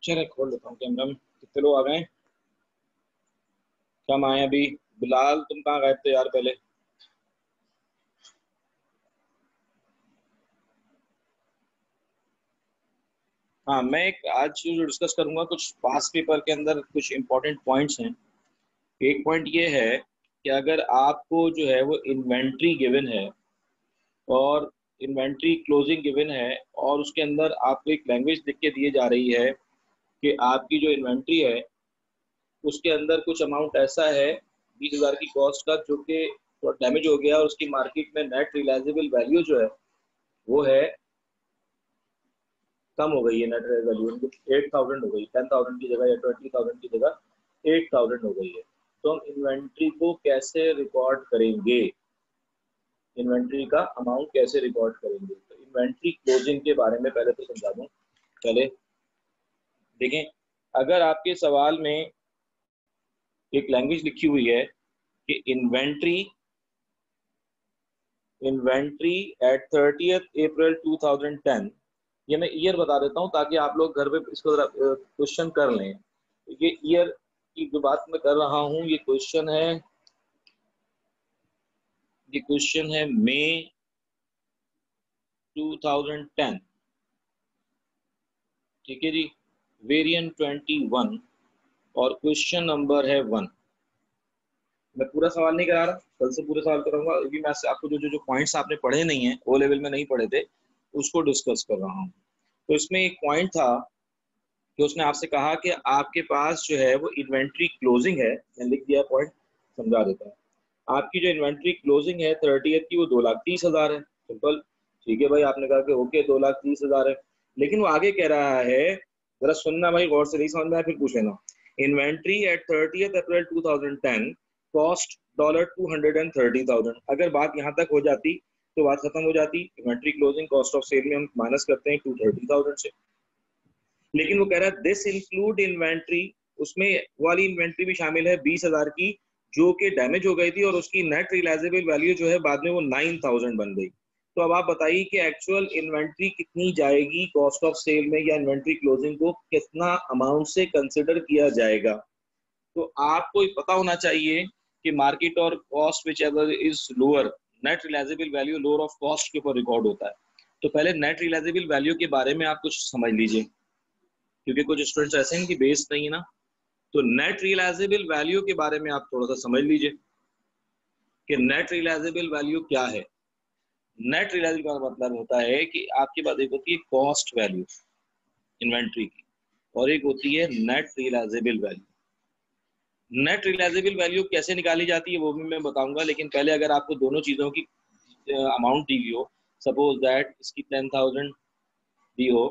चलो खोल लेता हूँ कैमरा में। कितने लोग आ गए? कम आए अभी। बिलाल तुम कहाँ गए थे यार पहले? हाँ, मैं एक आज जो डिस्कस करूंगा कुछ पास पेपर के अंदर कुछ इंपॉर्टेंट पॉइंट्स हैं। एक पॉइंट ये है कि अगर आपको जो है वो इन्वेंट्री गिवन है और इन्वेंट्री क्लोजिंग गिवन है और उसके अंदर आपको एक लैंग्वेज लिख के दिए जा रही है कि आपकी जो इन्वेंट्री है उसके अंदर कुछ अमाउंट ऐसा है 20,000 की कॉस्ट का जो कि डैमेज हो गया और उसकी मार्केट में नेट रियलाइजेबल वैल्यू जो है वो है कम हो गई है। नेट वैल्यू उनकी 8,000 हो गई, 10,000 की जगह या 20,000 की जगह 8,000 हो गई है। तो हम इन्वेंट्री को कैसे रिकॉर्ड करेंगे, इन्वेंट्री का अमाउंट कैसे रिकॉर्ड करेंगे? तो इन्वेंट्री क्लोजिंग के बारे में पहले तो समझा दूं। पहले देखें, अगर आपके सवाल में एक लैंग्वेज लिखी हुई है कि इन्वेंट्री इन्वेंट्री एट 30th अप्रैल 2010, ये मैं ईयर बता देता हूँ ताकि आप लोग घर पे इसको क्वेश्चन कर लें। ये ईयर की जो बात मैं कर रहा हूँ ये क्वेश्चन है मई 2010। ठीक है जी। वेरिएंट 21 और क्वेश्चन नंबर है 1। मैं पूरा सवाल नहीं करा रहा, कल से पूरे सवाल कराऊंगा। अभी मैं आपको जो जो जो पॉइंट्स आपने पढ़े नहीं है, ओ लेवल में नहीं पढ़े थे, उसको डिस्कस कर रहा हूँ। तो इसमें एक पॉइंट था कि उसने आपसे कहा कि आपके पास जो है वो इन्वेंट्री क्लोजिंग है। मैं लिख दिया पॉइंट, समझा देता हूँ। आपकी जो इन्वेंट्री क्लोजिंग है 30th की वो 2,30,000 है। सिंपल। ठीक है भाई, आपने कहा कि ओके 2,30,000 है, लेकिन वो आगे कह रहा है, जरा सुनना भाई गौर से, नहीं समझ में आया फिर पूछ लेना। Inventory at 30th April 2010 cost $230,000। अगर बात यहाँ तक हो जाती तो बात खत्म हो जाती। Inventory closing cost of sale में हम माइनस करते हैं 230,000 से। लेकिन वो कह रहा है दिस इंक्लूड इन्वेंट्री, उसमें वाली इन्वेंट्री भी शामिल है 20,000 की जो कि डैमेज हो गई थी और उसकी नेट रियलाइजेबल वैल्यू जो है बाद में वो 9,000 बन गई। तो अब आप बताइए कि एक्चुअल इन्वेंट्री कितनी जाएगी कॉस्ट ऑफ सेल में, या इन्वेंट्री क्लोजिंग को कितना अमाउंट से कंसिडर किया जाएगा? तो आपको पता होना चाहिए कि मार्केट और cost whichever is lower, net realisable value lower of cost के ऊपर रिकॉर्ड होता है। तो पहले नेट रियलाइजेबल वैल्यू के बारे में आप कुछ समझ लीजिए, क्योंकि कुछ स्टूडेंट्स ऐसे हैं कि बेस नहीं है ना। तो नेट रियलाइजेबल वैल्यू के बारे में आप थोड़ा सा समझ लीजिए कि नेट रियलाइजेबल वैल्यू क्या है। नेट रियलाइजेबल का मतलब होता है कि आपके पास एक होती है कॉस्ट वैल्यू इन्वेंट्री की और एक होती है net realisable value. Net realisable value कैसे निकाली जाती है वो भी मैं बताऊंगा, लेकिन पहले अगर आपको दोनों चीजों की अमाउंट दी हुई हो, सपोज दैट इसकी 10,000 दी हो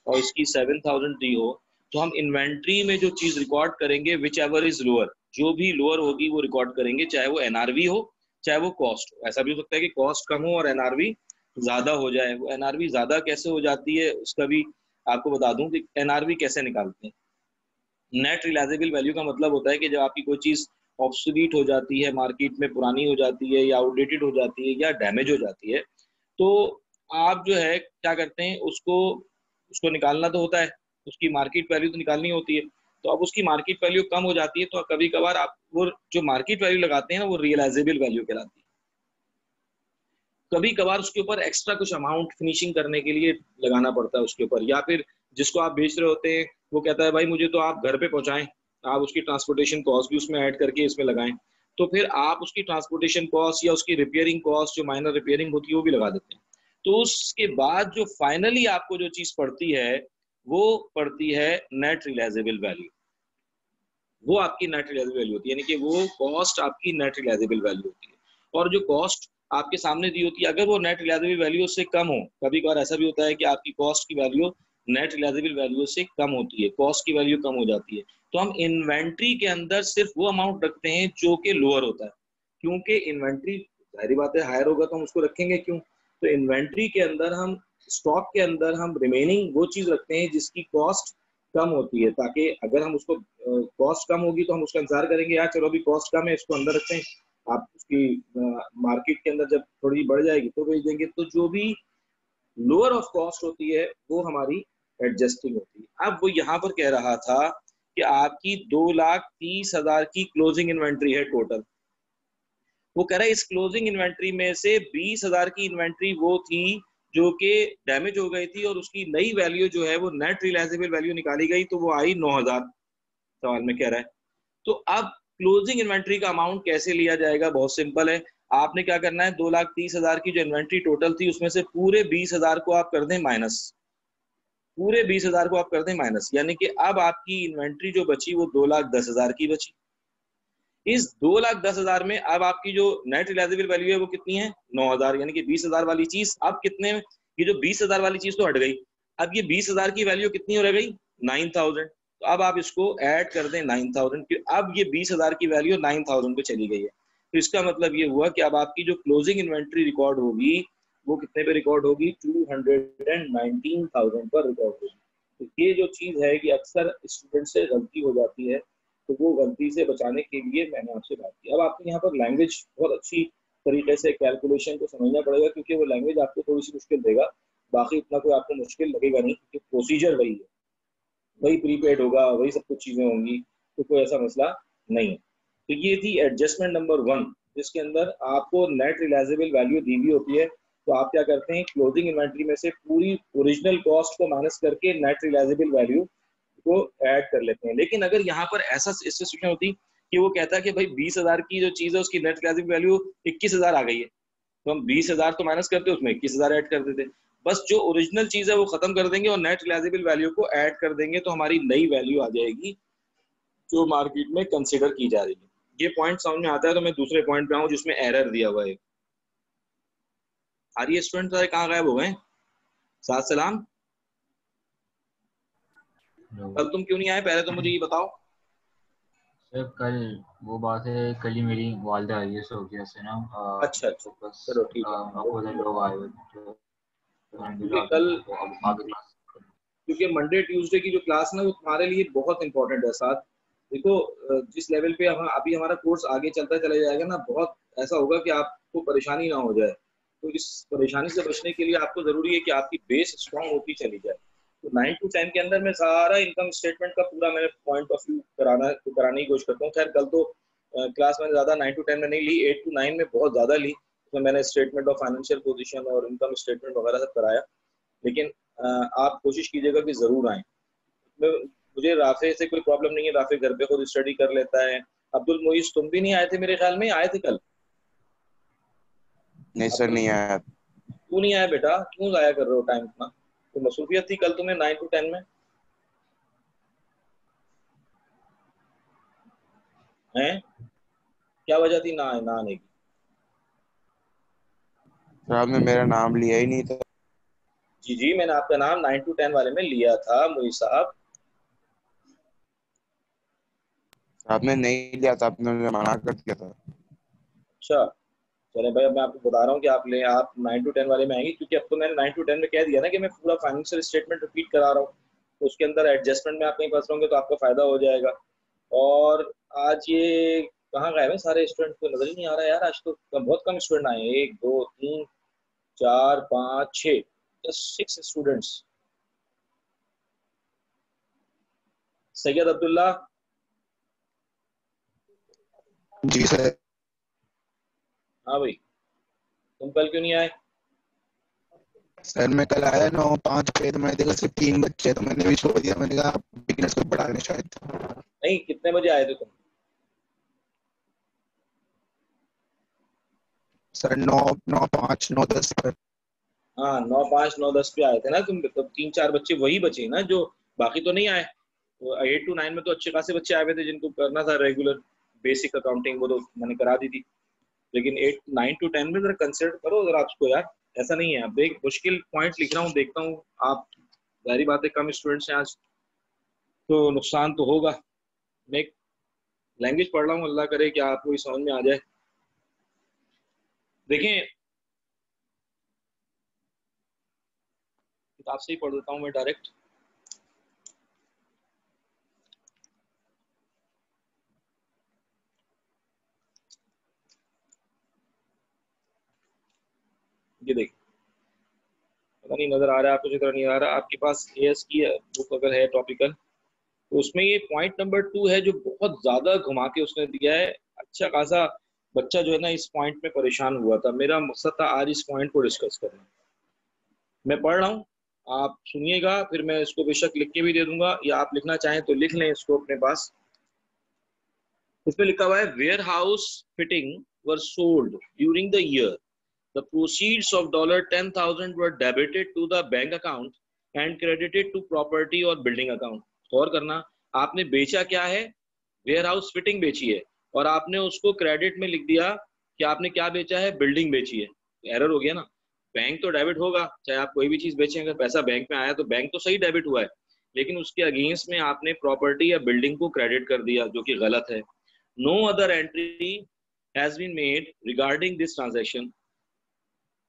और इसकी 7,000 दी हो, तो हम इन्वेंट्री में जो चीज रिकॉर्ड करेंगे विच एवर इज लोअर, जो भी लोअर होगी वो रिकॉर्ड करेंगे, चाहे वो एनआरवी हो चाहे वो कॉस्ट हो। ऐसा भी हो सकता है कि कॉस्ट कम हो और एनआरवी ज्यादा हो जाए। वो एनआरवी ज्यादा कैसे हो जाती है उसका भी आपको बता दूं कि एनआरवी कैसे निकालते हैं। नेट रियलाइजेबल वैल्यू का मतलब होता है कि जब आपकी कोई चीज ऑब्सोलीट हो जाती है, मार्केट में पुरानी हो जाती है या आउटडेटेड हो जाती है या डैमेज हो जाती है, तो आप जो है क्या करते हैं, उसको उसको निकालना तो होता है, उसकी मार्केट वैल्यू तो निकालनी होती है। तो अब उसकी मार्केट वैल्यू कम हो जाती है तो कभी कभार आप वो जो मार्केट वैल्यू लगाते हैं ना वो रियलाइजेबल वैल्यू कहलाती है। कभी कभार उसके ऊपर एक्स्ट्रा कुछ अमाउंट फिनिशिंग करने के लिए लगाना पड़ता है उसके ऊपर, या फिर जिसको आप बेच रहे होते हैं वो कहता है भाई मुझे तो आप घर पे पहुंचाएं, आप उसकी ट्रांसपोर्टेशन कॉस्ट भी उसमें ऐड करके इसमें लगाएं। तो फिर आप उसकी ट्रांसपोर्टेशन कॉस्ट या उसकी रिपेयरिंग कॉस्ट जो माइनर रिपेयरिंग होती है वो भी लगा देते हैं। तो उसके बाद जो फाइनली आपको जो चीज पड़ती है वो पड़ती है नेट रियलाइजेबल वैल्यू। वो आपकी नेट रियलाइजेबल वैल्यू होती है, यानी कि वो कॉस्ट आपकी नेट रियलाइजेबल वैल्यू होती है। और जो कॉस्ट आपके सामने दी होती है अगर वो नेट रियलाइजेबल वैल्यू से कम हो, कभी कभार ऐसा भी होता है कि आपकी कॉस्ट की वैल्यू नेट रियलाइजेबल वैल्यू से कम होती है, कॉस्ट की वैल्यू कम हो जाती है, तो हम इन्वेंट्री के अंदर सिर्फ वो अमाउंट रखते हैं जो कि लोअर होता है। क्योंकि इन्वेंट्री जाहिर बात है हायर होगा तो हम उसको रखेंगे क्यों। तो इन्वेंट्री के अंदर हम, स्टॉक के अंदर हम रिमेनिंग वो चीज रखते हैं जिसकी कॉस्ट कम होती है, ताकि अगर हम उसको कॉस्ट कम होगी तो हम उसका इंतजार करेंगे, यार चलो अभी कॉस्ट कम है इसको अंदर रखते हैं, आप उसकी मार्केट के अंदर जब थोड़ी बढ़ जाएगी तो बेच देंगे। तो जो भी लोअर ऑफ कॉस्ट होती है वो हमारी एडजस्टिंग होती है। अब वो यहाँ पर कह रहा था कि आपकी 2,30,000 की क्लोजिंग इन्वेंट्री है टोटल। वो कह रहा है इस क्लोजिंग इन्वेंट्री में से 20,000 की इन्वेंट्री वो थी जो कि डैमेज हो गई थी और उसकी नई वैल्यू जो है वो नेट रियलाइजेबल वैल्यू निकाली गई तो वो आई 9,000। सवाल में कह रहा है तो अब क्लोजिंग इन्वेंट्री का अमाउंट कैसे लिया जाएगा? बहुत सिंपल है। आपने क्या करना है, 2,30,000 की जो इन्वेंट्री टोटल थी उसमें से पूरे 20,000 को आप कर दें माइनस। पूरे 20,000 को आप कर दें माइनस, यानी कि अब आपकी इन्वेंट्री जो बची वो 2,10,000 की बची। इस 2,10,000 में अब आपकी जो नेट रियलाइजेबल वैल्यू है वो कितनी है? 9,000। यानी कि 20,000 वाली चीज अब कितने में, ये जो 20,000 वाली चीज तो हट गई, अब ये 20,000 की वैल्यू कितनी हो रह गई? 9,000। तो अब आप इसको ऐड कर दें 9,000 की, अब ये 20,000 की वैल्यू 9,000 पे चली गई है। तो इसका मतलब ये हुआ कि अब आपकी जो क्लोजिंग इन्वेंट्री रिकॉर्ड होगी वो कितने पे रिकॉर्ड होगी? 219,000 पर रिकॉर्ड होगी। तो ये जो चीज है कि अक्सर स्टूडेंट से गलती हो जाती है, तो वो गलती से बचाने के लिए मैंने आपसे बात की। अब आपको यहाँ पर लैंग्वेज बहुत अच्छी तरीके से कैलकुलेशन को समझना पड़ेगा, क्योंकि वो लैंग्वेज आपको थोड़ी सी मुश्किल देगा, बाकी इतना कोई आपको मुश्किल लगेगा नहीं, क्योंकि प्रोसीजर वही है, वही प्रीपेड होगा, वही सब कुछ चीजें होंगी, तो कोई ऐसा मसला नहीं है। तो ये थी एडजस्टमेंट नंबर 1, जिसके अंदर आपको नेट रियलाइजेबल वैल्यू दी हुई होती है। तो आप क्या करते हैं, क्लोजिंग इन्वेंट्री में से पूरी ओरिजिनल कॉस्ट को माइनस करके नेट रियलाइजेबल वैल्यू को ऐड कर लेते हैं। लेकिन अगर यहाँ पर ऐसा सिचुएशन होती कि वो कहता है कि भाई 20,000 की जो चीज है उसकी नेट रियलाइजेबल वैल्यू 21,000 आ गई है, तो हम 20,000 तो माइनस करते उसमें 21,000 ऐड कर देते। बस जो ओरिजिनल चीज है वो खत्म कर देंगे और नेट रियलाइजेबल वैल्यू को ऐड कर देंगे, तो हमारी नई वैल्यू आ जाएगी जो मार्केट में कंसिडर की जा रही है। ये पॉइंट समझ में आता है? तो मैं दूसरे पॉइंट पे आऊँ जिसमें एरर दिया हुआ है। सारी स्टूडेंट सारे कहाँ गायब हो गए? साथ सलाम। कल तुम क्यों नहीं आए, पहले तो मुझे ये बताओ। सर कल वो बात है, कल ही मेरी वालदा आई है सो गया से ना। अच्छा अच्छा, तो बस चलो ठीक है। अपोजिट लोग आए हुए थे, तो क्योंकि अलहमदिल्ला कल, तो अब आगे क्लास। क्योंकि मंडे ट्यूसडे की जो क्लास ना वो तुम्हारे लिए बहुत इंपॉर्टेंट है। साथ देखो, जिस लेवल पे हम अभी हमारा कोर्स आगे चलता चला जाएगा ना, बहुत ऐसा होगा कि आपको परेशानी ना हो जाए। तो इस परेशानी से बचने के लिए आपको जरूरी है कि आपकी बेस स्ट्रांग होती चली जाए। तो 9 to 10 के अंदर मैं सारा इनकम स्टेटमेंट का पूरा मैंने पॉइंट ऑफ व्यू कराने की कोशिश करता हूँ। खैर कल तो क्लास मैंने ज्यादा 9 to 10 में नहीं ली, 8 to 9 में बहुत ज्यादा ली। उसमें मैंने स्टेटमेंट ऑफ फाइनेंशियल पोजीशन और इनकम स्टेटमेंट वगैरह सब कराया। लेकिन आप कोशिश कीजिएगा कि जरूर आए। मुझे राफे से कोई प्रॉब्लम नहीं है, राफे घर पे खुद स्टडी कर लेता है। अब्दुल मोइस तुम भी नहीं आए थे मेरे ख्याल में, आए थे कल? नहीं सर, अब्दुल, नहीं आया। तू नहीं आया बेटा, क्यों जाया कर रहे हो टाइम इतना? तो मसरूफियत थी कल तुम्हें 9 to 10 में है? क्या वजह थी ना आने की? सर आपने मेरा नाम लिया ही नहीं था। जी जी, मैंने आपका नाम 9 to 10 वाले में लिया था मोइस साहब। आपने नहीं लिया था, आपने मुझे मना कर दिया था। अच्छा, चले भाई, अब मैं आपको बता रहा हूँ कि आप 9 to 10 वाले में आएंगे, क्योंकि अब तो मैंने 9 to 10 में कह दिया ना कि मैं पूरा फाइनेंशियल स्टेटमेंट रिपीट करा रहा हूँ। तो उसके अंदर एडजस्टमेंट में आप कहीं फंस रहोगे तो आपका फायदा हो जाएगा। और आज ये कहाँ गए हैं सारे स्टूडेंट, को नजर ही नहीं आ रहा है यार। आज तो बहुत कम स्टूडेंट आए हैं, 1 2 3 4 5 6, जस्ट 6 स्टूडेंट्स। सैयद अब्दुल्ला। जी सर। हाँ भाई, तुम कल क्यों नहीं आए? सर मैं कल आया 9:05 पे, तो मैंने देखा सिर्फ 3 बच्चे, तो मैंने भी छोड़ दिया। मैंने कहा बिगनर्स को पढ़ा रहे शायद। नहीं, कितने बजे आए थे तुम? सर 9, 9:05, 9:10 पर। हाँ, 9 5 9 10 पे आए थे ना तुम, तो 3 4 बच्चे वही बचे ना, जो बाकी तो नहीं आए। तो 8 to 9 में तो अच्छे खासे बच्चे आए हुए थे जिनको करना था रेगुलर बेसिक अकाउंटिंग, वो तो मैंने करा दी थी। लेकिन 8 9 to 10 में जरा कंसिडर करो जरा आपको यार। ऐसा नहीं है, अब देख मुश्किल पॉइंट लिख रहा हूँ, देखता हूँ आप, जाहिर बात है कम स्टूडेंट्स हैं आज, तो नुकसान तो होगा। मैं एक लैंग्वेज पढ़ रहा हूँ, अल्लाह करे कि आपको भी समझ में आ जाए। देखें, किताब से ही पढ़ देता हूँ मैं डायरेक्ट। ये देख, नहीं नजर आ रहा है आपको, जितना नहीं आ रहा आपके पास एएस की बुक अगर है टॉपिकल, तो उसमें ये पॉइंट नंबर 2 है जो बहुत ज्यादा घुमा के उसने दिया है। अच्छा खासा बच्चा जो है ना इस पॉइंट में परेशान हुआ था। मेरा मकसद था आज इस पॉइंट को डिस्कस करना। मैं पढ़ रहा हूँ, आप सुनिएगा, फिर मैं इसको बेशक लिख के भी दे दूंगा, या आप लिखना चाहें तो लिख लें इसको अपने पास। इसमें लिखा हुआ है warehouse fitting were sold during the year, the proceeds of $10,000 were debited to the bank account and credited to property और बिल्डिंग अकाउंट। गौर करना, आपने बेचा क्या है? वेयर हाउस फिटिंग बेची है, और आपने उसको क्रेडिट में लिख दिया कि आपने क्या बेचा है? बिल्डिंग बेची है। एरर हो गया ना। बैंक तो डेबिट होगा, चाहे आप कोई भी चीज बेचें, अगर पैसा बैंक में आया तो बैंक तो सही डेबिट हुआ है, लेकिन उसके अगेंस्ट में आपने प्रॉपर्टी या बिल्डिंग को क्रेडिट कर दिया, जो कि गलत है। No other entry has been made regarding this transaction.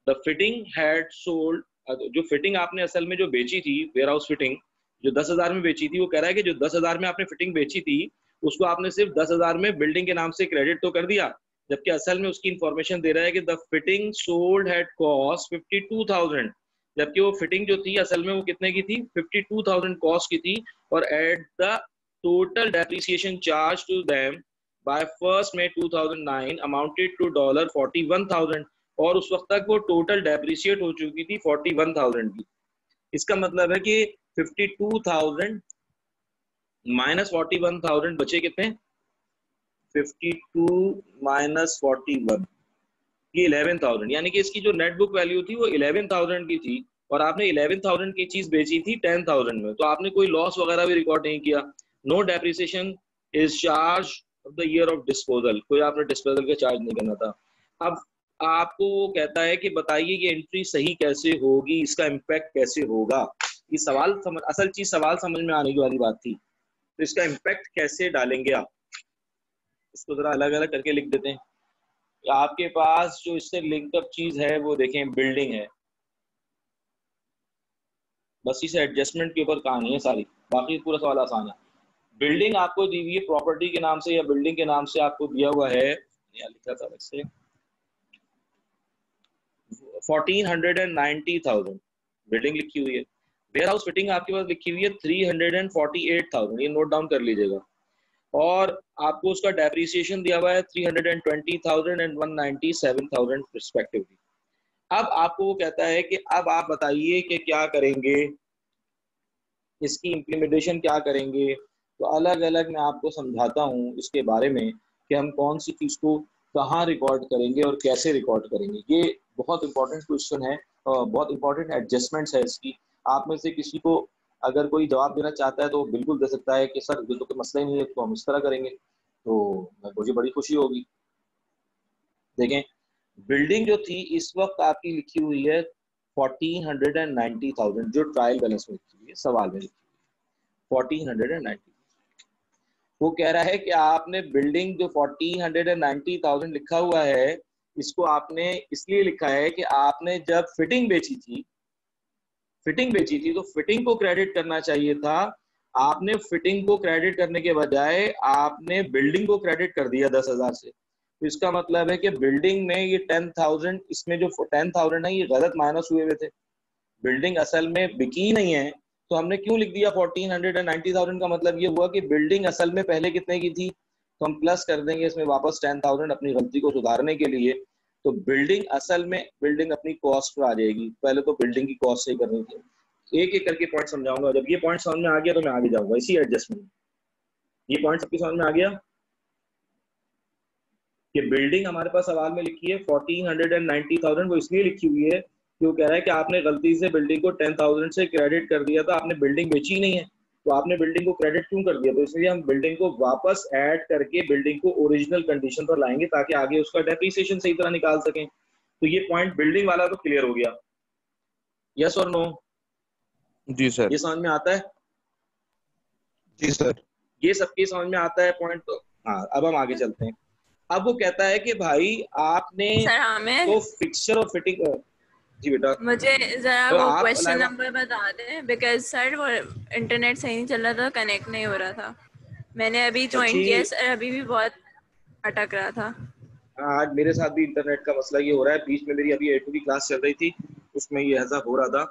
The fitting had sold, जो फिटिंग आपने असल में जो बेची थी, वेयर हाउस फिटिंग जो 10,000 में बेची थी, वो कह रहा है कि जो 10,000 में आपने फिटिंग बेची थी उसको आपने सिर्फ 10,000 में बिल्डिंग के नाम से क्रेडिट तो कर दिया, जबकि असल में उसकी इंफॉर्मेशन दे रहा है कि the fitting sold had cost 52,000, जबकि वो फिटिंग जो थी असल में वो कितने की थी? 52,000 कॉस्ट की थी। और and the total depreciation charge to them by 1 May 2009 amounted to $41,000, और उस वक्त तक वो टोटल डेप्रिसिएट हो चुकी थी 41,000 की। इसका मतलब है कि 52,000 माइनस 41,000 बचे कितने? 52 माइनस 41, ये 11,000, यानी कि इसकी जो नेट बुक वैल्यू थी वो 11,000 की थी, और आपने 11,000 की चीज बेची थी 10,000 में, तो आपने कोई लॉस वगैरह भी रिकॉर्ड नहीं किया। No depreciation is charge of the year of disposal, कोई आपने डिस्पोजल का चार्ज नहीं करना था। अब आपको वो कहता है कि बताइए कि एंट्री सही कैसे होगी, इसका इम्पैक्ट कैसे होगा। ये सवाल असल चीज सवाल समझ में आने की वाली बात थी, तो इसका इम्पैक्ट कैसे डालेंगे आप, इसको जरा अलग अलग करके लिख देते हैं। आपके पास जो इससे लिंकअप चीज है वो देखें, बिल्डिंग है, बस इसे एडजस्टमेंट के ऊपर कहानी है सारी, बाकी पूरा सवाल आसान है। बिल्डिंग आपको दी हुई है प्रॉपर्टी के नाम से, या बिल्डिंग के नाम से आपको दिया हुआ है, या लिखा था वैसे 1,490,000 बिल्डिंग लिखी हुई है। वेयर हाउस फिटिंग आपके पास लिखी हुई है 348,000, ये नोट डाउन कर लीजिएगा। और आपको उसका डेप्रिसिएशन दिया हुआ है 320,000 एंड 197,000 रिस्पेक्टिवली। अब आपको वो कहता है कि अब आप बताइए कि क्या करेंगे, इसकी इम्प्लीमेंटेशन क्या करेंगे। तो अलग अलग मैं आपको समझाता हूँ इसके बारे में कि हम कौन सी चीज़ को कहाँ रिकॉर्ड करेंगे और कैसे रिकॉर्ड करेंगे। ये बहुत इंपॉर्टेंट क्वेश्चन है, बहुत इंपॉर्टेंट एडजस्टमेंट्स है इसकी। आप में से किसी को अगर कोई जवाब देना चाहता है तो बिल्कुल दे सकता है कि सर ये तो कोई मसला ही नहीं है, तो हम इस तरह करेंगे, तो मुझे बड़ी खुशी होगी। देखें, बिल्डिंग जो थी इस वक्त आपकी लिखी हुई है 1,490,000, जो ट्रायल बैलेंस में लिखी हुई है, सवाल में लिखी हुई है 1,490। वो कह रहा है कि आपने बिल्डिंग जो 1,490,000 लिखा हुआ है, इसको आपने इसलिए लिखा है कि आपने जब फिटिंग बेची थी तो फिटिंग को क्रेडिट करना चाहिए था। आपने फिटिंग को क्रेडिट करने के बजाय आपने बिल्डिंग को क्रेडिट कर दिया 10,000 से। तो इसका मतलब है कि बिल्डिंग में ये 10,000, इसमें जो 10,000 है ये गलत माइनस हुए हुए थे, बिल्डिंग असल में बिकी नहीं है। तो हमने क्यों लिख दिया 1,490,000? का मतलब ये हुआ कि बिल्डिंग असल में पहले कितने की थी, तो हम प्लस कर देंगे इसमें वापस 10,000 अपनी गलती को सुधारने के लिए। तो बिल्डिंग असल में बिल्डिंग अपनी कॉस्ट पर आ जाएगी, पहले तो बिल्डिंग की कॉस्ट सही करनी थी। एक एक करके पॉइंट समझाऊंगा, जब ये पॉइंट समझ में आ गया तो मैं आगे जाऊंगा इसी एडजस्टमेंट। ये पॉइंट सबकी समझ में आ गया कि बिल्डिंग हमारे पास सवाल में लिखी है 1,490,000, वो इसलिए लिखी हुई है कि वो कह रहा है कि आपने गलती से बिल्डिंग को 10,000 से क्रेडिट कर दिया था, आपने बिल्डिंग बेची नहीं है, तो आपने बिल्डिंग को क्रेडिट क्यों कर दिया? तो इसलिए हम बिल्डिंग को वापस ऐड करके बिल्डिंग को ओरिजिनल कंडीशन पर लाएंगे ताकि आगे उसका डेप्रिसिएशन सही तरह निकाल सकें। तो ये पॉइंट बिल्डिंग वाला तो क्लियर हो गया, यस और नो? जी सर। ये समझ में आता है? जी सर। ये सबकी समझ में आता है पॉइंट? तो हाँ, अब हम आगे चलते हैं। अब वो कहता है कि भाई आपने तो फिक्सचर और फिटिंग, जी बेटा मुझे जरा तो वो आप क्वेश्चन नंबर बता दें, बिकॉज सर वो इंटरनेट सही नहीं चल रहा था, कनेक्ट नहीं हो रहा था। मैंने अभी ज्वाइन किया सर, अभी भी बहुत अटक रहा था। आज मेरे साथ भी इंटरनेट का मसला ये हो रहा है। बीच में मेरी अभी A2 की क्लास चल रही थी, उसमें ये ऐसा हो रहा था।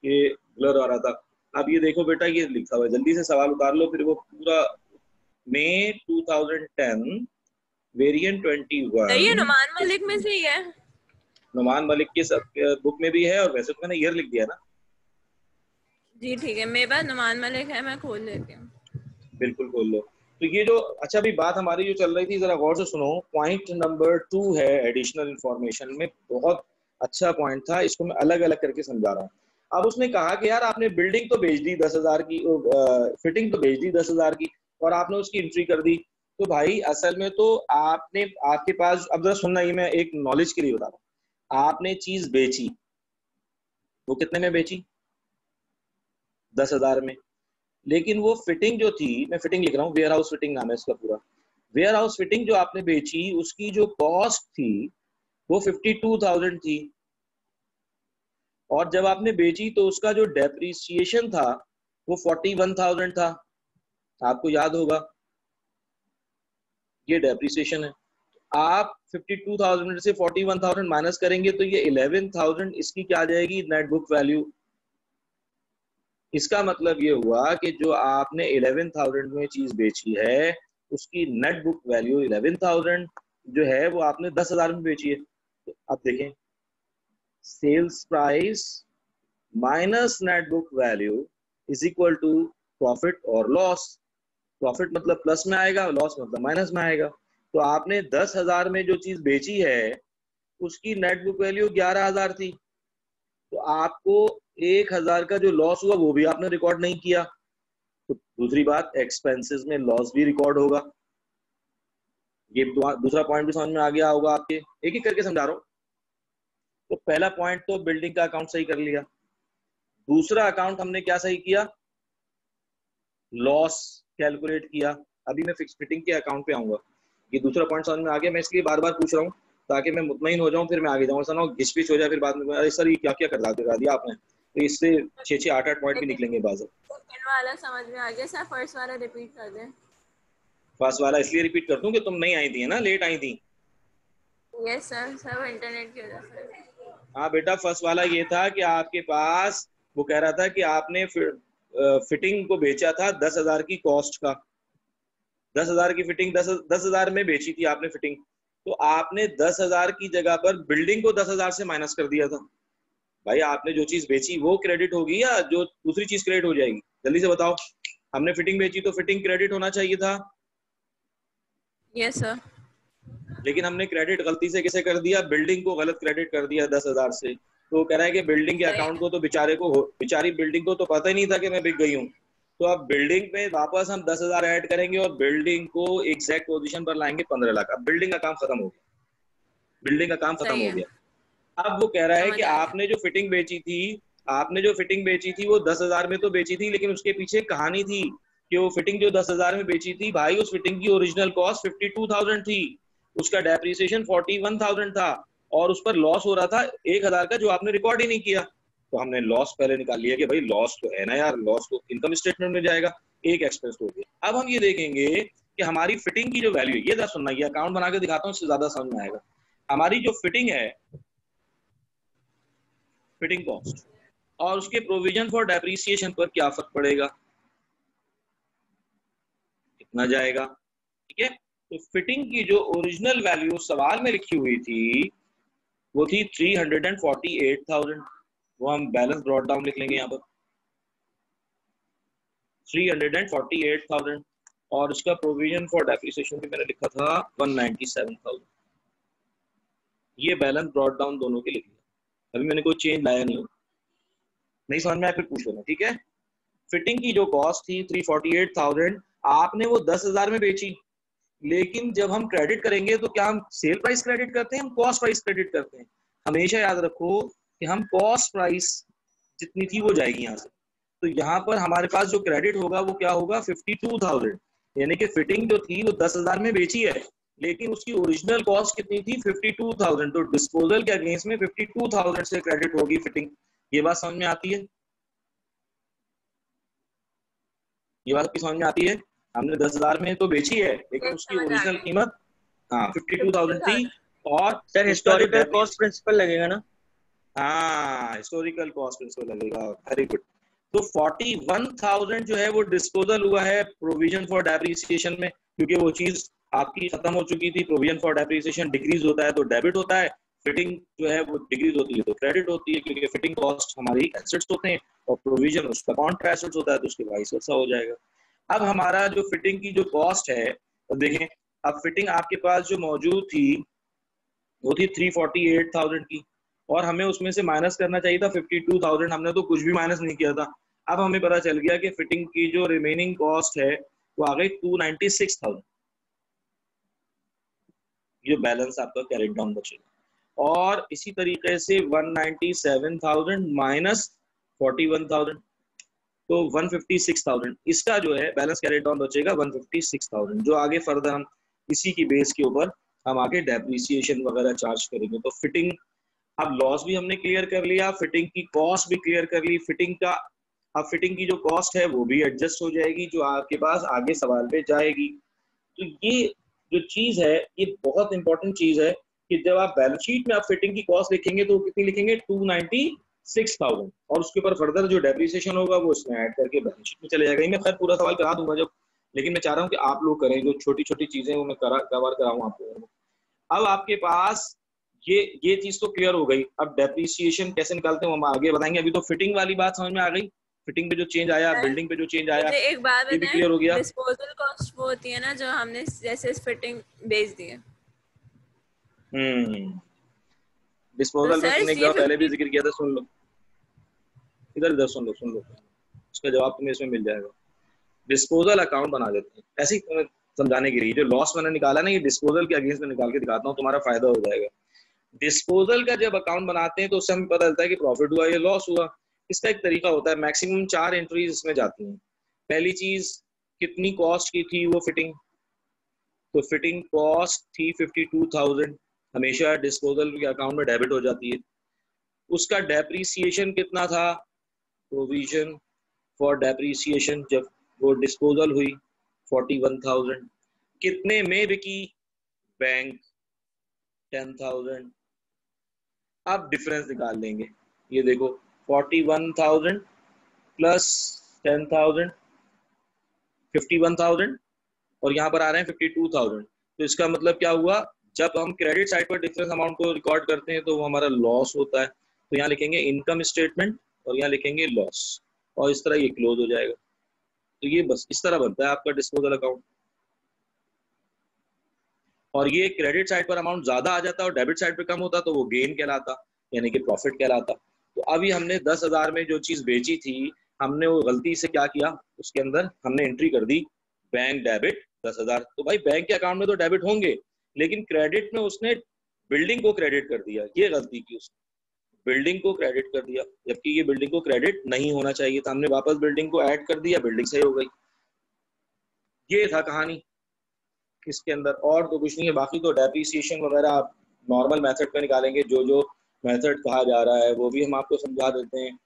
ये ब्लर आ रहा था। अब ये देखो बेटा, ये लिखा हुआ है, जल्दी से सवाल उतार लो फिर वो पूरा। मई 2010 वेरिएंट 21। ये नुमान मलिक में से ही है। नुमान मलिक के बुक में भी है, और वैसे तो मैंने ईयर लिख दिया ना। जी ठीक है, मेरे पास नुमान मलिक है, मैं खोल लेती हूँ। बिल्कुल खोल लो। तो ये जो अच्छा अभी बात हमारी जो चल रही थी, जरा गौर से सुनो। पॉइंट नंबर 2 है एडिशनल इंफॉर्मेशन में, बहुत अच्छा पॉइंट था, इसको मैं अलग अलग करके समझा रहा हूँ। अब उसने कहा कि यार आपने बिल्डिंग तो भेज दी 10,000 की, फिटिंग तो भेज दी 10,000 की, और आपने उसकी एंट्री कर दी। तो भाई असल में तो आपने, आपके पास, अब जरा सुनना, ये मैं एक नॉलेज के लिए बता रहा हूँ। आपने चीज बेची, वो कितने में बेची? 10,000 में। लेकिन वो फिटिंग जो थी, मैं फिटिंग लिख रहा हूँ, वेयर हाउस फिटिंग नाम है इसका पूरा। वेयर हाउस फिटिंग जो आपने बेची, उसकी जो कॉस्ट थी वो 52,000 थी। और जब आपने बेची तो उसका जो डेप्रिसिएशन था वो 41,000 था। आपको याद होगा, ये डेप्रिसिएशन है। आप 52,000 से 41,000 माइनस करेंगे तो ये 11,000 इसकी क्या आ जाएगी? Net book value. इसका मतलब ये हुआ कि जो आपने 11,000 में चीज बेची है, उसकी नेट बुक वैल्यू 11,000 जो है वो आपने 10,000 में बेची है। तो अब देखें, sales price minus net book value is equal to profit और लॉस। प्रॉफिट मतलब प्लस में आएगा, लॉस मतलब माइनस में आएगा। तो आपने 10,000 में जो चीज बेची है उसकी नेट बुक वैल्यू 11,000 थी। तो आपको 1,000 का जो लॉस हुआ वो भी आपने रिकॉर्ड नहीं किया। तो दूसरी बात, एक्सपेंसेस में लॉस भी रिकॉर्ड होगा। ये दूसरा पॉइंट भी समझ में आ गया होगा आपके, एक एक करके समझा रहा हूँ। तो पहला पॉइंट तो बिल्डिंग का अकाउंट सही कर लिया। दूसरा अकाउंट हमने क्या सही किया? लॉस कैलकुलेट किया। अभी मैं फिक्स फिटिंग के अकाउंट पे आऊंगा। ये दूसरा पॉइंट समझ में आ गया। मैं इसलिए बार बार पूछ रहा हूँ ताकि मैं मुतमईन हो जाऊं, फिर मैं आगे जाऊँ। ऐसा ना हो घिसपिच हो जाए फिर बाद में, अरे सर ये क्या क्या कर दिया आपने। तो इससे 6-6, 8-8 पॉइंट भी निकलेंगे बाजार। सेकंड वाला समझ में आ गया सर, फर्स्ट वाला रिपीट कर दें। फर्स्ट वाला इसलिए रिपीट कर दूं कि तुम नहीं आई थी ना, लेट आई थी। यस सर, सब इंटरनेट की वजह से। हाँ बेटा, फर्स्ट वाला ये था कि आपके पास, वो कह रहा था कि आपने फिटिंग को बेचा था 10,000 की कॉस्ट का। 10,000 की फिटिंग 10,000 में बेची थी आपने फिटिंग। तो आपने 10,000 की जगह पर बिल्डिंग को 10,000 से माइनस कर दिया था। भाई आपने जो चीज बेची वो क्रेडिट होगी या जो दूसरी चीज क्रेडिट हो जाएगी? जल्दी से बताओ। हमने फिटिंग बेची तो फिटिंग क्रेडिट होना चाहिए था। Yes sir. लेकिन हमने क्रेडिट गलती से किसे कर दिया? बिल्डिंग को गलत क्रेडिट कर दिया 10,000 से। तो कह रहा है कि बिल्डिंग के अकाउंट को तो बेचारी बिल्डिंग को तो पता ही नहीं था कि मैं बिक गई हूँ। तो अब बिल्डिंग पे वापस हम 10,000 ऐड करेंगे और बिल्डिंग को एग्जैक्ट पोजीशन पर लाएंगे 15 लाख। अब बिल्डिंग का काम खत्म हो गया, बिल्डिंग का काम खत्म हो गया। अब वो कह रहा है कि आपने जो फिटिंग बेची थी वो 10,000 में तो बेची थी, लेकिन उसके पीछे कहानी थी कि वो फिटिंग जो 10,000 में बेची थी, भाई उस फिटिंग की ओरिजिनल कॉस्ट 52,000 थी, उसका डेप्रिसिएशन 41,000 था, और उस पर लॉस हो रहा था 1,000 का, जो आपने रिकॉर्ड ही नहीं किया। तो हमने लॉस पहले निकाल लिया कि भाई लॉस तो है ना यार, लॉस तो इनकम स्टेटमेंट में जाएगा, एक एक्सपेंस हो गया। अब हम ये देखेंगे कि हमारी फिटिंग की जो वैल्यू है, ये जरा सुनना, ये अकाउंट बना के दिखाता हूँ, इससे ज्यादा समझ में आएगा। हमारी जो फिटिंग है, फिटिंग कॉस्ट और उसके प्रोविजन फॉर डेप्रिसिएशन पर क्या फर्क पड़ेगा, कितना जाएगा? ठीक है। तो फिटिंग की जो ओरिजिनल वैल्यू सवाल में लिखी हुई थी वो थी 348,000। वो हम बैलेंस ब्रॉट डाउन लिख लेंगे यहाँ पर 348,000, और उसका प्रोविजन फॉर डेप्रिसिएशन भी मैंने लिखा था 197,000। ये बैलेंस ब्रॉट डाउन दोनों के लिख लिया। अभी मैंने कोई चेंज लाया नहीं समझ में आया फिर पूछ लेना, ठीक है। फिटिंग की जो कॉस्ट थी 348,000, आपने वो 10,000 में बेची, लेकिन जब हम क्रेडिट करेंगे तो क्या हम सेल प्राइस क्रेडिट करते हैं, हम कॉस्ट प्राइस क्रेडिट करते हैं? हमेशा याद रखो कि हम कॉस्ट प्राइस जितनी थी वो जाएगी यहाँ से। तो यहाँ पर हमारे पास जो क्रेडिट होगा वो क्या होगा? 52,000। यानी कि फिटिंग जो थी वो 10,000 में बेची है, लेकिन उसकी ओरिजिनल कॉस्ट कितनी थी? 52,000। तो डिस्पोजल के अगेंस्ट में 52,000 से क्रेडिट होगी फिटिंग। ये बात समझ में आती है? ये बात की समझ में आती है? हमने 10,000 में तो बेची है, लेकिन उसकी ओरिजिनल कीमत 52,000 थी। और सर हिस्टोरिकल कॉस्ट प्रिंसिपल लगेगा ना? हाँ, हिस्टोरिकल कॉस्ट इसको लगेगा। Very good. तो 41,000 जो है वो डिस्पोजल हुआ है प्रोविजन फॉर डेप्रिसिएशन में, क्योंकि वो चीज आपकी खत्म हो चुकी थी। प्रोविजन फॉर डेप्रिसिएशन डिक्रीज होता है तो डेबिट होता है, फिटिंग जो है वो डिक्रीज होती है तो क्रेडिट होती है, क्योंकि फिटिंग कॉस्ट हमारी एसेट्स होते हैं और प्रोविजन उसका कॉन्ट्रा एसेट्स होता है, तो उसके वाइस वर्सा हो जाएगा। अब हमारा जो फिटिंग की जो कॉस्ट है, तो देखें अब फिटिंग आपके पास जो मौजूद थी वो थी 348,000 की, और हमें उसमें से माइनस करना चाहिए था 52,000। हमने तो कुछ भी माइनस नहीं किया था। अब हमें पता चल गया कि फिटिंग की जो रिमेनिंग कॉस्ट है वो आ गई 296,000। ये बैलेंस आपका कैरी डाउन बचेगा। और इसी तरीके से 197,000 माइनस 41,000, तो 156,000 इसका जो है बैलेंस कैरी डाउन बचेगा 156,000, जो आगे फर्दर हम इसी की बेस के ऊपर हम आगे डेप्रिसिएशन वगैरह चार्ज करेंगे। तो फिटिंग, अब लॉस भी हमने क्लियर कर लिया, फिटिंग की कॉस्ट भी क्लियर कर ली, फिटिंग का अब फिटिंग की जो कॉस्ट है वो भी एडजस्ट हो जाएगी, जो आपके पास आगे सवाल पे जाएगी। तो ये जो चीज है ये बहुत इंपॉर्टेंट चीज है कि जब आप बैलेंस शीट में आप फिटिंग की कॉस्ट लिखेंगे तो कितनी लिखेंगे, 296,000, और उसके ऊपर फर्दर जो डेप्रिसिएशन होगा वो उसमें ऐड करके बैलेंस शीट में चले जाएगा। मैं खैर पूरा सवाल करा दूंगा जब, लेकिन मैं चाह रहा हूँ कि आप लोग करें, जो छोटी छोटी चीजें वो मैं कवर कराऊँ आप लोगों को। अब आपके पास ये चीज तो क्लियर हो गई। अब डेप्रिसिएशन कैसे निकालते हैं हम आगे बताएंगे। अभी तो फिटिंग वाली बात समझ में आ गई, फिटिंग पे जो चेंज आया, बिल्डिंग पे जो चेंज आया, मुझे एक बात ये भी क्लियर हो गया। डिस्पोजल कॉस्ट वो होती है ना जो हमने जैसे फिटिंग बेच दी है। डिस्पोजल में तुमने एक बार पहले भी 50 जिक्र किया था, सुन लो इधर इधर सुन लो, उसका जवाब तुम्हें इसमें मिल जाएगा। डिस्पोजल अकाउंट बना देते हैं, ऐसे ही तुम्हें समझाने के लिए। जो लॉस मैंने निकाला ना, ये डिस्पोजल के अगेंस्ट में निकाल के दिखाता हूँ, तुम्हारा फायदा हो जाएगा। डिस्पोजल का जब अकाउंट बनाते हैं तो उससे हमें पता चलता है कि प्रॉफिट हुआ या लॉस हुआ। इसका एक तरीका होता है, मैक्सिमम 4 एंट्रीज इसमें जाती हैं। पहली चीज, कितनी कॉस्ट की थी वो फिटिंग, तो फिटिंग कॉस्ट थी 52,000, हमेशा डिस्पोजल के अकाउंट में डेबिट हो जाती है। उसका डेप्रीसिएशन कितना था, प्रोविजन फॉर डेप्रीसिएशन जब वो डिस्पोजल हुई 41,000। कितने में बिकी, बैंक 10,000। अब डिफरेंस निकाल लेंगे, ये देखो 41,000 प्लस 10,000 51,000, और यहाँ पर आ रहे हैं 52,000। तो इसका मतलब क्या हुआ, जब हम क्रेडिट साइड पर डिफरेंस अमाउंट को रिकॉर्ड करते हैं तो वो हमारा लॉस होता है। तो यहाँ लिखेंगे इनकम स्टेटमेंट और यहाँ लिखेंगे लॉस, और इस तरह ये क्लोज हो जाएगा। तो ये बस इस तरह बनता है आपका डिस्पोजल अकाउंट। और ये क्रेडिट साइड पर अमाउंट ज्यादा आ जाता और डेबिट साइड पर कम होता तो वो गेन कहलाता, यानी कि प्रॉफिट कहलाता। तो अभी हमने 10,000 में जो चीज बेची थी, हमने वो गलती से क्या किया, उसके अंदर हमने एंट्री कर दी बैंक डेबिट 10,000। तो भाई बैंक के अकाउंट में तो डेबिट होंगे, लेकिन क्रेडिट में उसने बिल्डिंग को क्रेडिट कर दिया, ये गलती की उसने, बिल्डिंग को क्रेडिट कर दिया, जबकि ये बिल्डिंग को क्रेडिट नहीं होना चाहिए था। हमने वापस बिल्डिंग को ऐड कर दिया, बिल्डिंग सही हो गई। ये था कहानी इसके अंदर, और तो कुछ नहीं है। बाकी तो डेप्रिसिएशन वगैरह आप नॉर्मल मेथड पे निकालेंगे, जो मेथड कहा जा रहा है वो भी हम आपको समझा देते हैं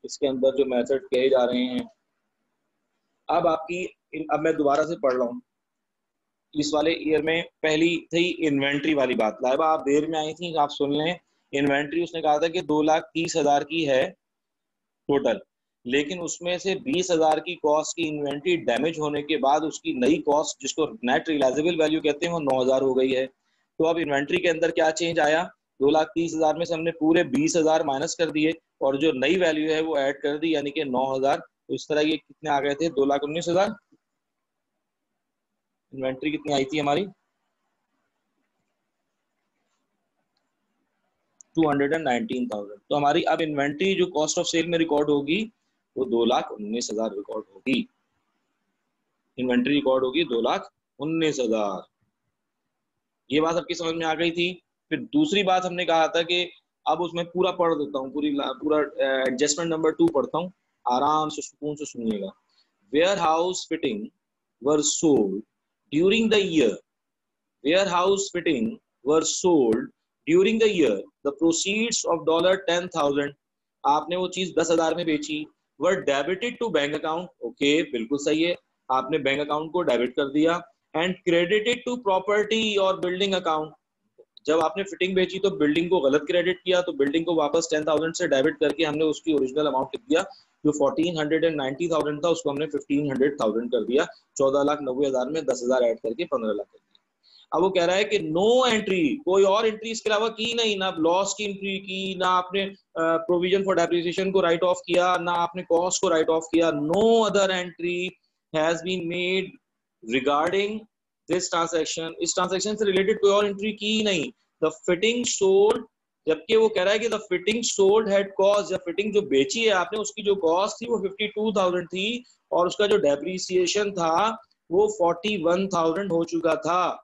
इसके अंदर जो मेथड कहे जा रहे हैं। अब मैं दोबारा से पढ़ रहा हूँ। इस वाले ईयर में पहली थी इन्वेंट्री वाली बात, लाइबा आप देर में आई थी, आप सुन लें। इन्वेंट्री उसने कहा था कि 2,30,000 की है टोटल, लेकिन उसमें से 20,000 की कॉस्ट की इन्वेंट्री डैमेज होने के बाद उसकी नई कॉस्ट, जिसको नेट रियलाइजेबल वैल्यू कहते हैं, वो 9,000 हो गई है। तो अब इन्वेंट्री के अंदर क्या चेंज आया, 2,30,000 में से हमने पूरे 20,000 माइनस कर दिए और जो नई वैल्यू है वो ऐड कर दी, यानी कि 9,000। तो इस तरह ये कितने आ गए थे, 2,19,000। इन्वेंट्री कितनी आई थी हमारी, 219,000। तो हमारी अब इन्वेंट्री जो कॉस्ट ऑफ सेल में रिकॉर्ड होगी वो 2,19,000 रिकॉर्ड होगी। इन्वेंट्री रिकॉर्ड होगी 2,19,000। ये बात आपकी समझ में आ गई थी। फिर दूसरी बात हमने कहा था कि अब उसमें पूरा पढ़ देता हूँ, पूरा एडजस्टमेंट नंबर 2 पढ़ता हूँ, आराम से सुकून से सुनिएगा। Warehouse fitting were sold during the year, warehouse fitting were sold during the year, the proceeds of $10,000, आपने वो चीज 10,000 में बेची, were debited to bank account, okay बिल्कुल सही है, आपने बैंक अकाउंट को डेबिट कर दिया, एंड क्रेडिटेड टू प्रॉपर्टी और बिल्डिंग अकाउंट, जब आपने फिटिंग बेची तो बिल्डिंग को गलत क्रेडिट किया, तो बिल्डिंग को वापस 10,000 से डेबिट करके हमने उसकी ओरिजिनल अमाउंट लिख दिया, जो 1490,000 था उसको हमने 1500,000 कर दिया, 14,90,000 में 10,000 ऐड करके 15 लाख कर दिया। अब वो कह रहा है कि नो एंट्री, कोई और एंट्री इसके अलावा की नहीं, ना लॉस की एंट्री की, ना आपने प्रोविजन फॉर डेप्रिसिएशन को राइट ऑफ किया, ना आपने कॉस्ट को राइट ऑफ किया। No other entry has been made regarding this transaction, इस ट्रांसैक्शन से रिलेटेड कोई और एंट्री की नहीं। द फिटिंग सोल्ड, जबकि वो कह रहा है कि the fitting sold had cost, या फिटिंग जो बेची है आपने उसकी जो कॉस्ट थी वो 52,000 थी और उसका जो डेप्रिसिएशन था वो 41,000 हो चुका था।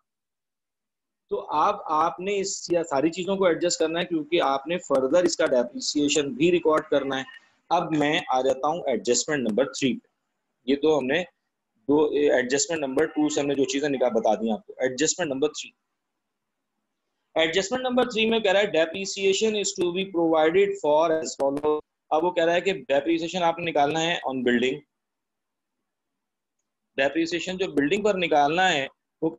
तो अब आपने इस सारी चीजों को एडजस्ट करना है क्योंकि आपने फर्दर इसका डेप्रिसिएशन भी रिकॉर्ड करना है। अब मैं आ जाता हूं एडजस्टमेंट नंबर 3 पे। ये तो हमने दो एडजस्टमेंट नंबर 2 से हमने जो चीजें निकाल बता दी आपको। एडजस्टमेंट नंबर 3, एडजस्टमेंट नंबर 3 में कह रहा है depreciation is to be provided for as follow. अब वो कह रहा है कि डेप्रिसिएशन आपने निकालना है ऑन बिल्डिंग। डेप्रिसिएशन जो बिल्डिंग पर निकालना है वो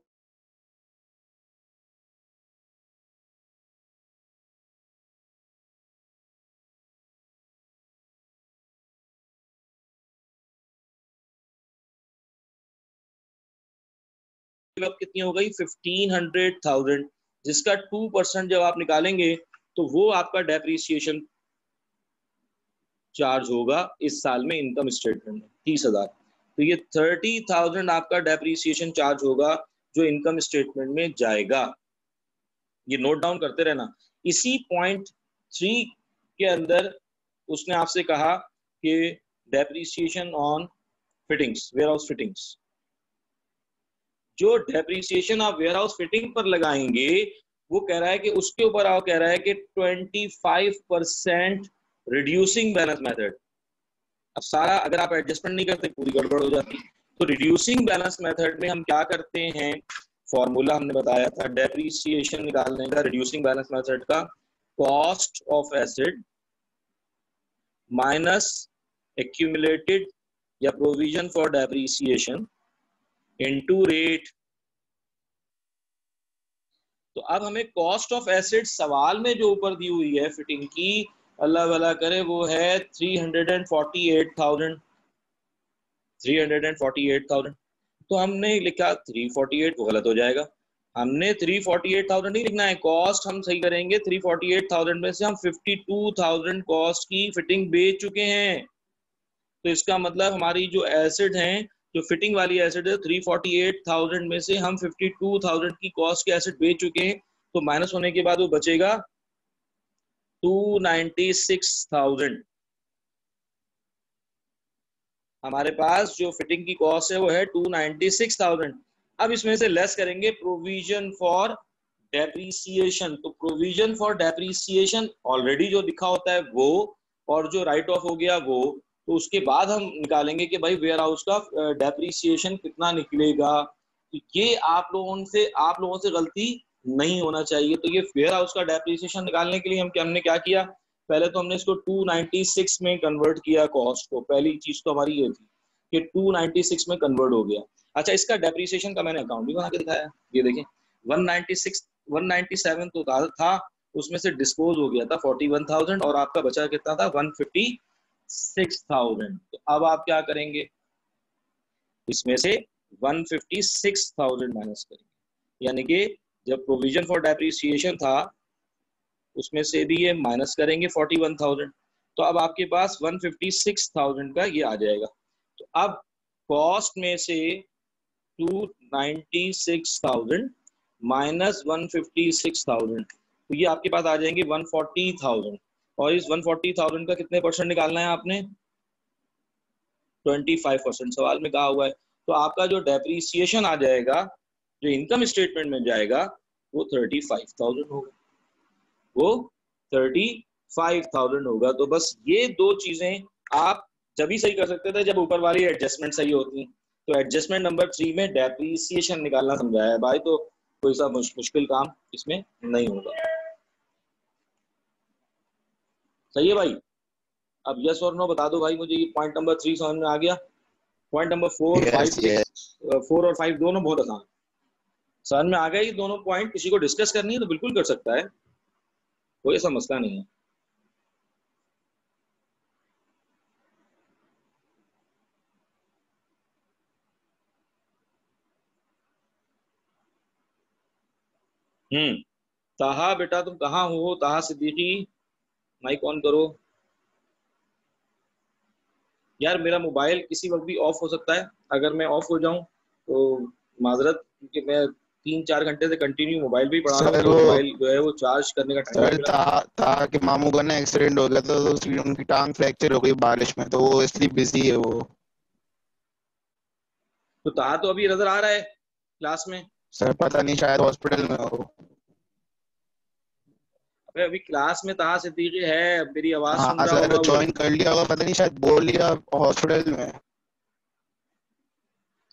कितनी हो गई 1500,000, जिसका 2% जब आप निकालेंगे तो वो आपका डेप्रिसिएशन चार्ज होगा इस साल में इनकम स्टेटमेंट में 30,000। तो ये 30,000 आपका डेप्रिसिएशन चार्ज होगा जो इनकम स्टेटमेंट में जाएगा। ये नोट डाउन करते रहना। इसी पॉइंट 3 के अंदर उसने आपसे कहा कि depreciation on fittings, warehouse fittings, जो डेप्रिसिएशन आप वेयरहाउस फिटिंग पर लगाएंगे वो कह रहा है कि उसके ऊपर आप कह रहा है कि 25% रिड्यूसिंग बैलेंस मेथड। अब सारा अगर आप एडजस्टमेंट नहीं करते पूरी गड़बड़ हो जाती। तो रिड्यूसिंग बैलेंस मेथड में हम क्या करते हैं, फॉर्मूला हमने बताया था डेप्रिसिएशन निकालने का रिड्यूसिंग बैलेंस मेथड का, cost of asset minus accumulated या provision for depreciation into rate. तो अब हमें कॉस्ट ऑफ एसेट सवाल में जो ऊपर दी हुई है फिटिंग की, अल्लाह वाला करे, वो है 348,000। तो हमने लिखा 348, वो गलत हो जाएगा। हमने 348,000 नहीं लिखना है, कॉस्ट हम सही करेंगे। 348,000 में से हम 52,000 कॉस्ट की फिटिंग बेच चुके हैं। तो इसका मतलब हमारी जो एसेट हैं, जो फिटिंग वाली एसेट है, 348,000 में से हम 52,000 की कॉस्ट के एसेट बेच चुके हैं। तो माइनस होने के बाद वो बचेगा 296,000। हमारे पास जो फिटिंग की कॉस्ट है वो है 296,000। अब इसमें से लेस करेंगे प्रोविजन फॉर डेप्रिसिएशन। तो प्रोविजन फॉर डेप्रिसिएशन ऑलरेडी जो लिखा होता है वो, और जो राइट ऑफ हो गया वो, तो उसके बाद हम निकालेंगे कि भाई वेयर हाउस का डेप्रिसिएशन कितना निकलेगा। तो ये आप लोगों से गलती नहीं होना चाहिए। तो ये वेयर हाउस का डेप्रिसिएशन निकालने के लिए हमने क्या किया, पहले तो हमने इसको 296 में कन्वर्ट किया कॉस्ट को। पहली चीज तो हमारी ये थी कि 296 में कन्वर्ट हो गया। अच्छा, इसका डेप्रिसिएशन का मैंने अकाउंट भी बना के दिखाया, ये देखें 197 तो था, उसमें से डिस्पोज हो गया था 41,000 और आपका बचा कितना था 156,000। तो अब आप क्या करेंगे, इसमें से 156,000 माइनस करेंगे, यानी कि जब प्रोविजन फॉर डेप्रिसिएशन था उसमें से भी ये माइनस करेंगे 41,000। तो अब आपके पास 156,000 का ये आ जाएगा। तो अब कॉस्ट में से 296,000 माइनस 156,000, तो ये आपके पास आ जाएंगे 140,000। और इस 140,000 का कितने परसेंट निकालना है आपने, 25% सवाल में कहा हुआ है। तो आपका जो डेप्रिसिएशन आ जाएगा, जो इनकम स्टेटमेंट में जाएगा, वो 35,000 होगा, वो 35,000 होगा। तो बस ये दो चीजें आप जब ही सही कर सकते थे जब ऊपर वाली एडजस्टमेंट सही होती। तो एडजस्टमेंट नंबर 3 में डेप्रिसिएशन निकालना समझाया है भाई, तो कोई सा मुश्किल काम इसमें नहीं होगा। सही है भाई? अब यस और नो बता दो भाई मुझे, ये पॉइंट नंबर 3 समझ में आ गया? पॉइंट नंबर 4, 5, 6, 4 और 5 दोनों बहुत आसान। समझ में आ गया ये दोनों पॉइंट? किसी को डिस्कस करनी है तो बिल्कुल कर सकता है, कोई ऐसा मसला नहीं है। ताहा बेटा तुम कहाँ हो? ताहा सिद्दीकी, माइक ऑन करो। यार मेरा मोबाइल किसी वक्त भी ऑफ हो सकता है, अगर मैं ऑफ हो जाऊं तो माजरत, क्योंकि मैं 3-4 घंटे से कंटिन्यू मोबाइल भी पढ़ा रहा हूँ, सर तो वो मोबाइल जो है वो चार्ज करने का टाइम नहीं सर मिला। ताहा के मामू का ना एक्सीडेंट हो गया था, तो उनकी टांग फ्रैक्चर हो गई बारिश में, तो वो इसलिए बिजी है वो। तो ताहा तो अभी नजर आ रहा है क्लास में। सर पता नहीं, शायद हॉस्पिटल में हो। अबे अभी क्लास में ताहा सिद्दीकी है, मेरी आवाज सुन हाँ रहा सर, होगा वो। ज्वाइन कर लिया होगा, पता नहीं, शायद बोल लिया हॉस्पिटल में।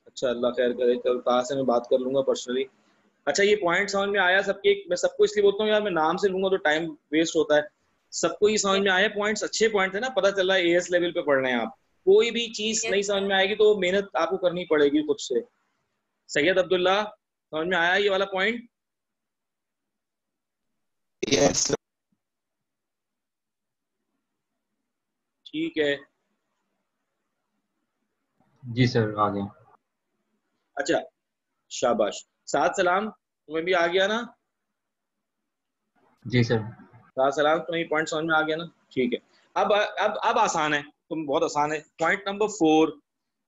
अच्छा अल्लाह खैर करे, चल ताहा से मैं बात कर लूंगा पर्सनली। अच्छा ये पॉइंट समझ में आया सबके? मैं सबको इसलिए बोलता हूँ यार, मैं नाम से लूंगा तो टाइम वेस्ट होता है। सबको ये समझ में आए पॉइंट्स? अच्छे पॉइंट है ना, पता चल रहा है एएस लेवल पे पढ़ रहे हैं आप। कोई भी चीज Yes. नहीं समझ में आएगी तो मेहनत आपको करनी पड़ेगी खुद से। सैयद अब्दुल्ला, समझ में आया ये वाला पॉइंट? यस। ठीक है। जी सर आ गया। अच्छा शाबाश। सात सलाम, तुम्हें भी आ गया ना? जी सर। सात सलाम, तुम्हें पॉइंट समझ में आ गया ना? ठीक है। अब आसान है, तुम बहुत आसान है। पॉइंट नंबर 4,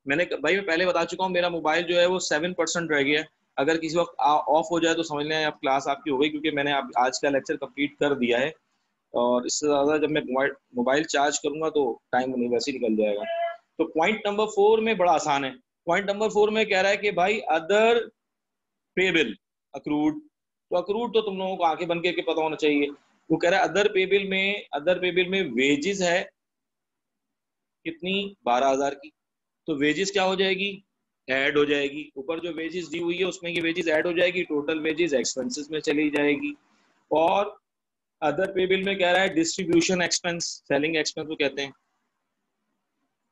मैंने भाई मैं पहले बता चुका हूँ, मेरा मोबाइल जो है वो 7% रह गया है। अगर किसी वक्त ऑफ हो जाए तो समझ लें अब क्लास आपकी हो गई, क्योंकि मैंने अब आज का लेक्चर कंप्लीट कर दिया है। और इससे ज़्यादा जब मैं मोबाइल चार्ज करूंगा तो टाइम नहीं वैसे ही निकल जाएगा। तो पॉइंट नंबर 4 में बड़ा आसान है। पॉइंट नंबर 4 में कह रहा है कि भाई अदर पेबिल अक्रूड। तो अक्रूड तो तुम लोगों को आंखें बन के पता होना चाहिए। वो कह रहा है अदर पेबिल में वेजेस है कितनी? 12,000 की। तो वेजेस क्या हो जाएगी? ऐड हो जाएगी। ऊपर जो वेजेस दी हुई है उसमें ये वेजेस ऐड हो जाएगी, टोटल वेजेस एक्सपेंसेस में चली जाएगी। और अदर पे बिल में कह रहा है डिस्ट्रीब्यूशन एक्सपेंस, सेलिंग एक्सपेंस को कहते हैं।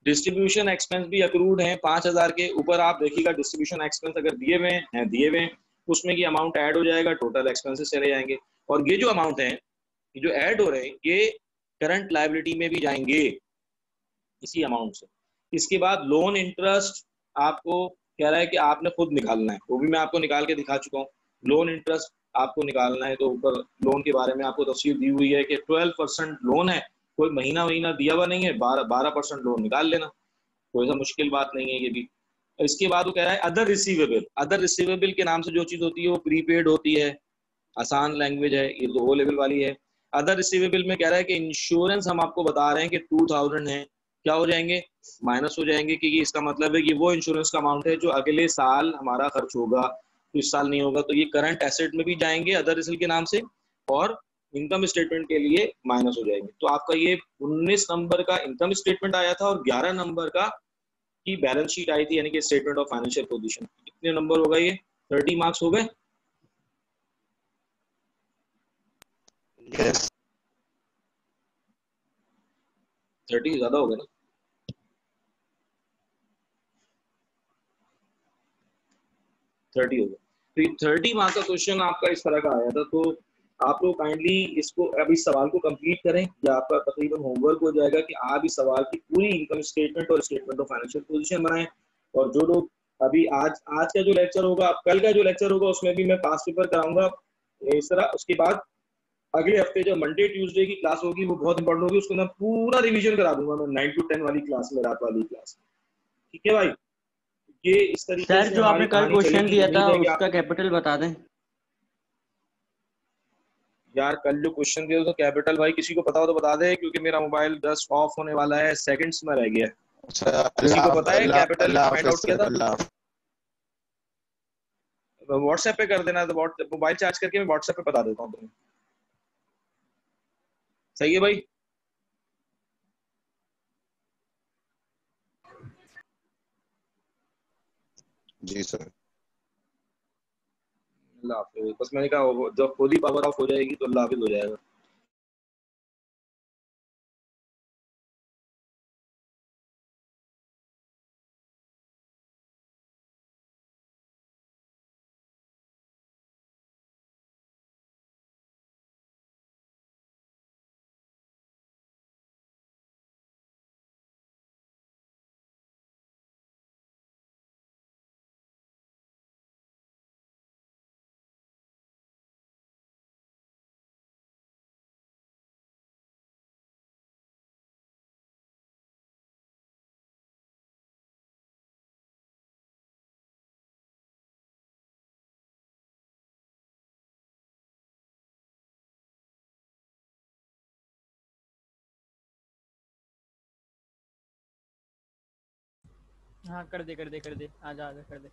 डिस्ट्रीब्यूशन एक्सपेंस भी अक्रूड है 5,000 के ऊपर। आप देखिएगा डिस्ट्रीब्यूशन एक्सपेंस अगर दिए हुए हैं दिए हुए उसमें की अमाउंट ऐड हो जाएगा, टोटल एक्सपेंसेस चले जाएंगे। और ये जो अमाउंट है जो ऐड हो रहे हैं ये करंट लायबिलिटी में भी जाएंगे इसी अमाउंट से। इसके बाद लोन इंटरेस्ट आपको कह रहा है कि आपने खुद निकालना है, वो भी मैं आपको निकाल के दिखा चुका हूँ। लोन इंटरेस्ट आपको निकालना है तो ऊपर लोन के बारे में आपको तफसील दी हुई है कि 12% लोन है, कोई महीना महीना दिया हुआ नहीं है, 12% लोन निकाल लेना, कोई सा मुश्किल बात नहीं है ये भी। इसके बाद वो कह रहा है अदर रिसीवेबल। अदर रिसीवेबल के नाम से जो चीज़ होती है वो प्रीपेड होती है, आसान लैंग्वेज है ये, तो वो लेवल वाली है। अदर रिसीवेबल में कह रहा है कि इंश्योरेंस हम आपको बता रहे हैं कि 2,000 है, क्या हो जाएंगे? माइनस हो जाएंगे, क्योंकि इसका मतलब है कि वो इंश्योरेंस का अमाउंट है जो अगले साल हमारा खर्च होगा, तो इस साल नहीं होगा, तो ये करंट एसेट में भी जाएंगे अदर रिसीव के नाम से, और इनकम स्टेटमेंट के लिए माइनस हो जाएंगे। तो आपका ये 19 नंबर का इनकम स्टेटमेंट आया था और 11 नंबर का की बैलेंस शीट आई थी, यानी कि स्टेटमेंट ऑफ फाइनेंशियल पोजीशन। कितने नंबर हो गए ये? 30 मार्क्स हो गए। यस 30 ज्यादा हो गए ना? 30 हो गया। तो ये 30 मार्क्स का क्वेश्चन आपका इस तरह का आया था। तो आप लोग काइंडली इसको अब इस सवाल को कंप्लीट करें, या आपका तकरीबन होमवर्क हो जाएगा कि आप इस सवाल की पूरी इनकम स्टेटमेंट और स्टेटमेंट ऑफ फाइनेंशियल पोजीशन बनाएं। और जो लोग अभी आज आज का जो लेक्चर होगा, कल का जो लेक्चर होगा उसमें भी मैं पास पेपर कराऊंगा इस तरह। उसके बाद अगले हफ्ते जो मंडे ट्यूसडे की क्लास होगी वो बहुत इंपॉर्टेंट होगी, उसको मैं पूरा रिवीजन करा दूंगा, मैं 9 to 10 वाली क्लास में, रात वाली क्लास। ठीक है भाई, ये इस तरीके सर से जो हमारी आपने कल कहानी क्वेश्चन चलेगी। दिया था उम्मीद है कि उसका आपको, कैपिटल बता दें। यार कल जो क्वेश्चन दिया तो कैपिटल भाई किसी को पता हो तो बता दे, क्योंकि मेरा मोबाइल जस्ट ऑफ होने वाला है, सेकंड्स में रह गया है। अच्छा, किसी को अल्लाह पता है अल्लाह कैपिटल अल्लाह फाइंड हाफिज आउट किया सर, था? अल्लाह हाफिज। व्हाट्सएप पे कर देना, तो मोबाइल चार्ज करके मैं व्हाट्सएप पे बता देता हूँ तुम्हें। सही है भाई? जी सर। अल्लाह हाफिज। बस मैंने कहा जब खुद ही पावर ऑफ हो जाएगी तो अल्लाह हाफिज हो जाएगा। हाँ कर दे आजा आजा कर दे।